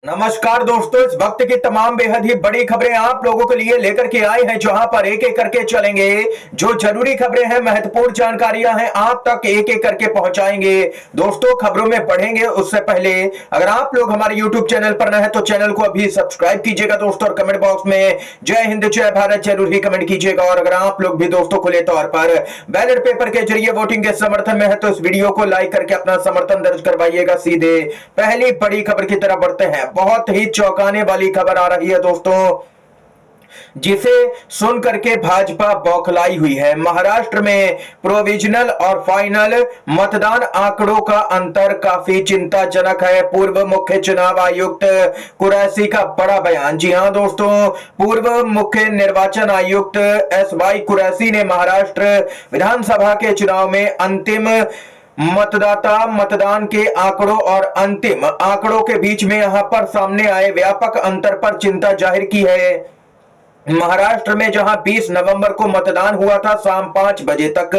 नमस्कार दोस्तों, इस वक्त की तमाम बेहद ही बड़ी खबरें आप लोगों के लिए लेकर के आए हैं, जहां पर एक एक करके चलेंगे। जो जरूरी खबरें हैं, महत्वपूर्ण जानकारियां हैं, आप तक एक एक करके पहुंचाएंगे। दोस्तों, खबरों में बढ़ेंगे उससे पहले अगर आप लोग हमारे यूट्यूब चैनल पर नए हैं तो चैनल को अभी सब्सक्राइब कीजिएगा दोस्तों, और कमेंट बॉक्स में जय हिंद जय भारत जरूर ही कमेंट कीजिएगा। और अगर आप लोग भी दोस्तों खुले तौर पर बैलेट पेपर के जरिए वोटिंग के समर्थन में है तो इस वीडियो को लाइक करके अपना समर्थन दर्ज करवाइएगा। सीधे पहली बड़ी खबर की तरफ बढ़ते हैं। बहुत ही चौंकाने वाली खबर आ रही है दोस्तों, जिसे सुन करके भाजपा बौखलाई हुई है। महाराष्ट्र में प्रोविजनल और फाइनल मतदान आंकड़ों का अंतर काफी चिंताजनक है। पूर्व मुख्य चुनाव आयुक्त कुरैशी का बड़ा बयान। जी हां दोस्तों, पूर्व मुख्य निर्वाचन आयुक्त एस वाई कुरैशी ने महाराष्ट्र विधानसभा के चुनाव में अंतिम मतदाता मतदान के आंकड़ों और अंतिम आंकड़ों के बीच में यहां पर सामने आए व्यापक अंतर पर चिंता जाहिर की है। महाराष्ट्र में जहां 20 नवंबर को मतदान हुआ था, शाम 5 बजे तक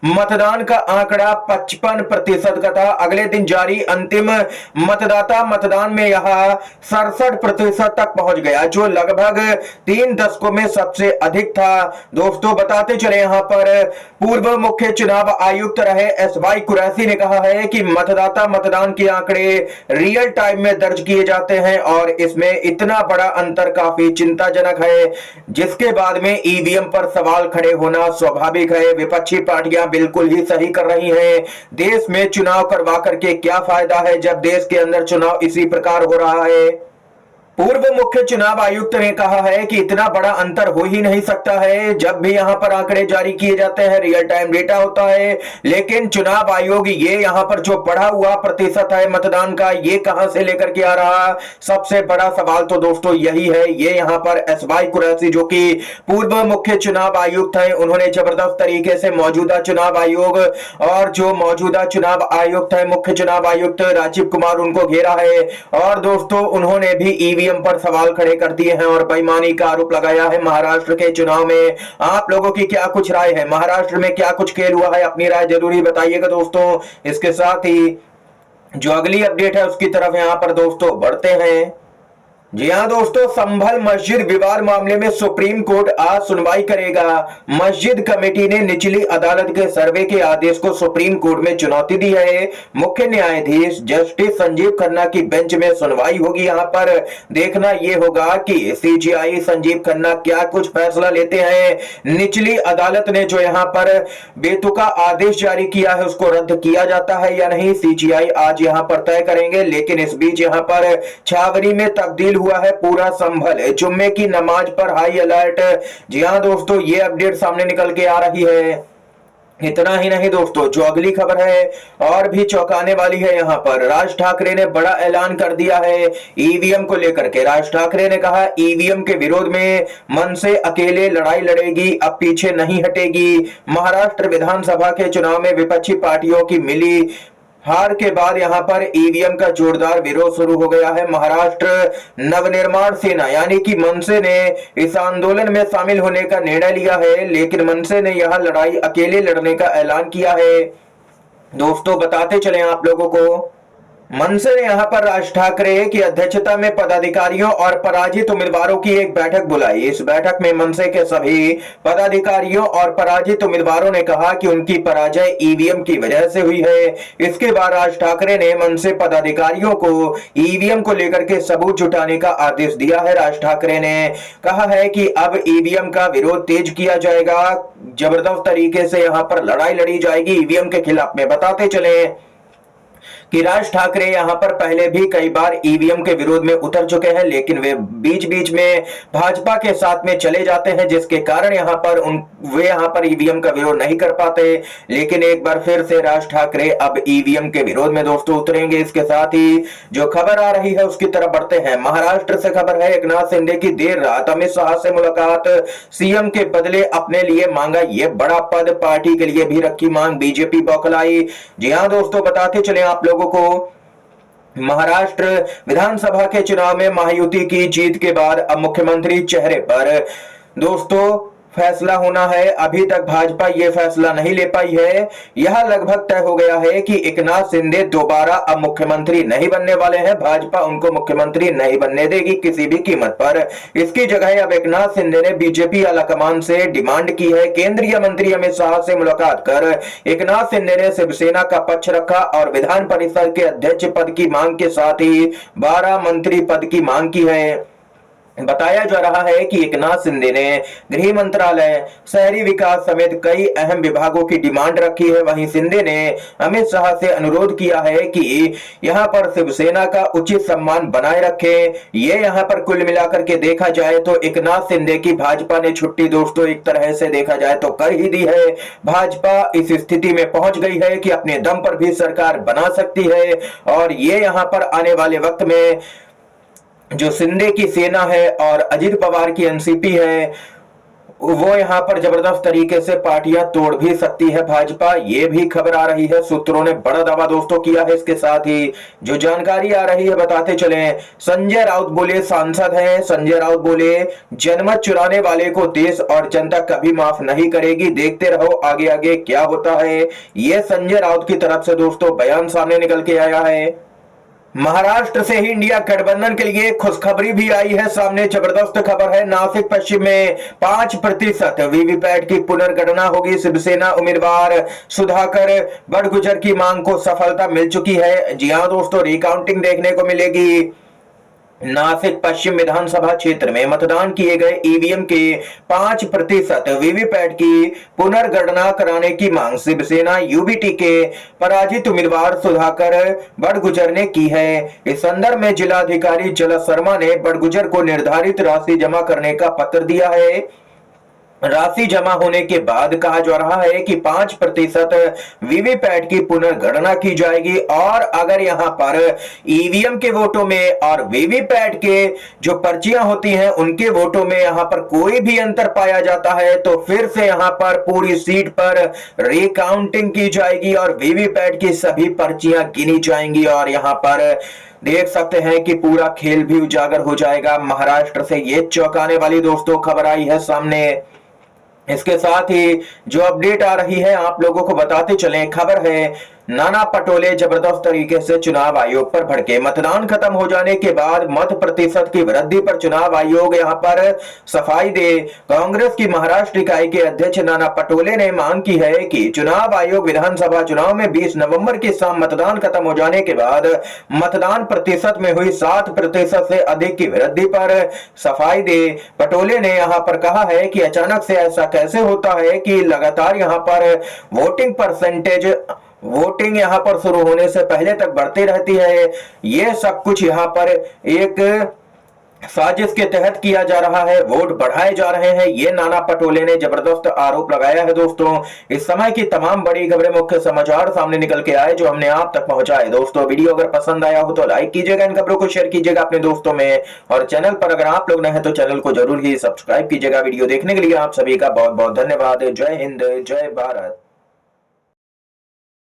मतदान का आंकड़ा 55% का था। अगले दिन जारी अंतिम मतदाता मतदान में यह 67% तक पहुंच गया, जो लगभग 3 दशकों में सबसे अधिक था। दोस्तों, बताते चले, यहां पर पूर्व मुख्य चुनाव आयुक्त रहे एस वाई कुरैशी ने कहा है कि मतदाता मतदान के आंकड़े रियल टाइम में दर्ज किए जाते हैं और इसमें इतना बड़ा अंतर काफी चिंताजनक है, जिसके बाद में ईवीएम पर सवाल खड़े होना स्वाभाविक है। विपक्षी पार्टियां बिल्कुल ही सही कर रही हैं। देश में चुनाव करवा करके क्या फायदा है जब देश के अंदर चुनाव इसी प्रकार हो रहा है। पूर्व मुख्य चुनाव आयुक्त ने कहा है कि इतना बड़ा अंतर हो ही नहीं सकता है। जब भी यहां पर आंकड़े जारी किए जाते हैं, रियल टाइम डेटा होता है, लेकिन चुनाव आयोग ये यहां पर जो बढ़ा हुआ प्रतिशत है मतदान का, ये कहां से लेकर के आ रहा। सबसे बड़ा सवाल तो दोस्तों यही है। ये यहां पर एस वाई कुरैशी, जो कि पूर्व मुख्य चुनाव आयुक्त है, उन्होंने जबरदस्त तरीके से मौजूदा चुनाव आयोग और जो मौजूदा चुनाव आयुक्त है, मुख्य चुनाव आयुक्त राजीव कुमार, उनको घेरा है। और दोस्तों, उन्होंने भी ईवीएम पर सवाल खड़े कर दिए हैं और बेईमानी का आरोप लगाया है महाराष्ट्र के चुनाव में। आप लोगों की क्या कुछ राय है? महाराष्ट्र में क्या कुछ खेल हुआ है? अपनी राय जरूर बताइएगा दोस्तों। इसके साथ ही जो अगली अपडेट है उसकी तरफ यहां पर दोस्तों बढ़ते हैं। जी हां दोस्तों, संभल मस्जिद विवाद मामले में सुप्रीम कोर्ट आज सुनवाई करेगा। मस्जिद कमेटी ने निचली अदालत के सर्वे के आदेश को सुप्रीम कोर्ट में चुनौती दी है। मुख्य न्यायाधीश जस्टिस संजीव खन्ना की बेंच में सुनवाई होगी। यहां पर देखना यह होगा कि सीजीआई संजीव खन्ना क्या कुछ फैसला लेते हैं। निचली अदालत ने जो यहां पर बेतुका आदेश जारी किया है, उसको रद्द किया जाता है या नहीं, सीजीआई आज यहां पर तय करेंगे। लेकिन इस बीच यहां पर छावनी में तब्दील हुआ है पूरा संभल। जुम्मे की नमाज पर हाई अलर्ट। जी हां दोस्तों, ये अपडेट सामने निकल के आ रही है। इतना ही नहीं दोस्तों, जो अगली खबर है और भी चौंकाने वाली है। यहां पर राज ठाकरे ने बड़ा ऐलान कर दिया है ईवीएम को लेकर के। राज ठाकरे ने कहा, ईवीएम के विरोध में मन से अकेले लड़ाई लड़ेगी, अब पीछे नहीं हटेगी। महाराष्ट्र विधानसभा के चुनाव में विपक्षी पार्टियों की मिली हार के बाद यहां पर ईवीएम का जोरदार विरोध शुरू हो गया है। महाराष्ट्र नवनिर्माण सेना यानी कि मनसे ने इस आंदोलन में शामिल होने का निर्णय लिया है, लेकिन मनसे ने यह लड़ाई अकेले लड़ने का ऐलान किया है। दोस्तों, बताते चले आप लोगों को, मनसे ने यहां पर राज ठाकरे की अध्यक्षता में पदाधिकारियों और पराजित उम्मीदवारों की एक बैठक बुलाई। इस बैठक में मनसे के सभी पदाधिकारियों और पराजित उम्मीदवारों ने कहा कि उनकी पराजय ईवीएम की वजह से हुई है। इसके बाद राज ठाकरे ने मनसे पदाधिकारियों को ईवीएम को लेकर के सबूत जुटाने का आदेश दिया है। राज ठाकरे ने कहा है कि अब ईवीएम का विरोध तेज किया जाएगा, जबरदस्त तरीके से यहां पर लड़ाई लड़ी जाएगी ईवीएम के खिलाफ में। बताते चले कि राज ठाकरे यहां पर पहले भी कई बार ईवीएम के विरोध में उतर चुके हैं, लेकिन वे बीच बीच में भाजपा के साथ में चले जाते हैं, जिसके कारण वे यहां पर ईवीएम का विरोध नहीं कर पाते। लेकिन एक बार फिर से राज ठाकरे अब ईवीएम के विरोध में दोस्तों उतरेंगे। इसके साथ ही जो खबर आ रही है उसकी तरफ बढ़ते हैं। महाराष्ट्र से खबर है, एकनाथ शिंदे की देर रात अमित शाह से मुलाकात, सीएम के बदले अपने लिए मांगा ये बड़ा पद, पार्टी के लिए भी रखी मांग, बीजेपी बौखलाई। जी हां दोस्तों, बताते चले आप लोगों को, महाराष्ट्र विधानसभा के चुनाव में महायुति की जीत के बाद अब मुख्यमंत्री चेहरे पर दोस्तों फैसला होना है। अभी तक भाजपा ये फैसला नहीं ले पाई है। यह लगभग तय हो गया है कि एकनाथ शिंदे दोबारा अब मुख्यमंत्री नहीं बनने वाले हैं। भाजपा उनको मुख्यमंत्री नहीं बनने देगी किसी भी कीमत पर। इसकी जगह अब एकनाथ शिंदे ने बीजेपी आलाकमान से डिमांड की है। केंद्रीय मंत्री अमित शाह से मुलाकात कर एकनाथ शिंदे ने शिवसेना का पक्ष रखा और विधान परिषद के अध्यक्ष पद की मांग के साथ ही 12 मंत्री पद की मांग की है। बताया जा रहा है कि एकनाथ शिंदे ने गृह मंत्रालय, शहरी विकास समेत कई अहम विभागों की डिमांड रखी है। वहीं शिंदे ने अमित शाह से अनुरोध किया है कि यहां पर शिवसेना का उचित सम्मान बनाए रखें। ये यहां पर कुल मिलाकर के देखा जाए तो एकनाथ शिंदे की भाजपा ने छुट्टी दोस्तों एक तरह से देखा जाए तो कर ही दी है। भाजपा इस स्थिति में पहुंच गई है कि अपने दम पर भी सरकार बना सकती है और ये यहां पर आने वाले वक्त में जो शिंदे की सेना है और अजित पवार की एनसीपी है वो यहां पर जबरदस्त तरीके से पार्टियां तोड़ भी सकती है भाजपा। ये भी खबर आ रही है, सूत्रों ने बड़ा दावा दोस्तों किया है। इसके साथ ही जो जानकारी आ रही है बताते चले। संजय राउत बोले सांसद हैं। संजय राउत बोले जनमत चुराने वाले को देश और जनता कभी माफ नहीं करेगी। देखते रहो आगे आगे क्या होता है। ये संजय राउत की तरफ से दोस्तों बयान सामने निकल के आया है। महाराष्ट्र से ही इंडिया गठबंधन के लिए खुशखबरी भी आई है सामने। जबरदस्त खबर है। नासिक पश्चिम में 5% वीवीपैट की पुनर्गणना होगी। शिवसेना उम्मीदवार सुधाकर बड़गुजर की मांग को सफलता मिल चुकी है। जी हां दोस्तों, रिकाउंटिंग देखने को मिलेगी। नासिक पश्चिम विधानसभा क्षेत्र में मतदान किए गए ईवीएम के 5% वीवीपैट की पुनर्गणना कराने की मांग शिवसेना यूबीटी के पराजित उम्मीदवार सुधाकर बड़गुजर ने की है। इस संदर्भ में जिलाधिकारी जलज शर्मा ने बड़गुजर को निर्धारित राशि जमा करने का पत्र दिया है। राशि जमा होने के बाद कहा जा रहा है कि 5% वीवीपैट की पुनर्गणना की जाएगी और अगर यहां पर ईवीएम के वोटों में और वीवीपैट के जो पर्चियां होती हैं उनके वोटों में यहां पर कोई भी अंतर पाया जाता है तो फिर से यहां पर पूरी सीट पर रिकाउंटिंग की जाएगी और वीवीपैट की सभी पर्चियां गिनी जाएंगी और यहां पर देख सकते हैं कि पूरा खेल भी उजागर हो जाएगा। महाराष्ट्र से ये चौंकाने वाली दोस्तों खबर आई है सामने। इसके साथ ही जो अपडेट आ रही है आप लोगों को बताते चलें। खबर है नाना पटोले जबरदस्त तरीके से चुनाव आयोग पर भड़के। मतदान खत्म हो जाने के बाद मत प्रतिशत की वृद्धि पर चुनाव आयोग यहां पर सफाई दे। कांग्रेस की महाराष्ट्र इकाई के अध्यक्ष नाना पटोले ने मांग की है कि चुनाव आयोग विधानसभा चुनाव में 20 नवंबर की शाम मतदान खत्म हो जाने के बाद मतदान प्रतिशत में हुई 7% से अधिक की वृद्धि पर सफाई दे। पटोले ने यहां पर कहा है कि अचानक से ऐसा कैसे होता है कि लगातार यहां पर वोटिंग यहां पर शुरू होने से पहले तक बढ़ती रहती है। ये सब कुछ यहां पर एक साजिश के तहत किया जा रहा है, वोट बढ़ाए जा रहे हैं। ये नाना पटोले ने जबरदस्त आरोप लगाया है। दोस्तों इस समय की तमाम बड़ी खबरें, मुख्य समाचार सामने निकल के आए जो हमने आप तक पहुंचाए। दोस्तों वीडियो अगर पसंद आया हो तो लाइक कीजिएगा, इन खबरों को शेयर कीजिएगा अपने दोस्तों में और चैनल पर अगर आप लोग नए हैं तो चैनल को जरूर ही सब्सक्राइब कीजिएगा। वीडियो देखने के लिए आप सभी का बहुत बहुत धन्यवाद। जय हिंद, जय भारत।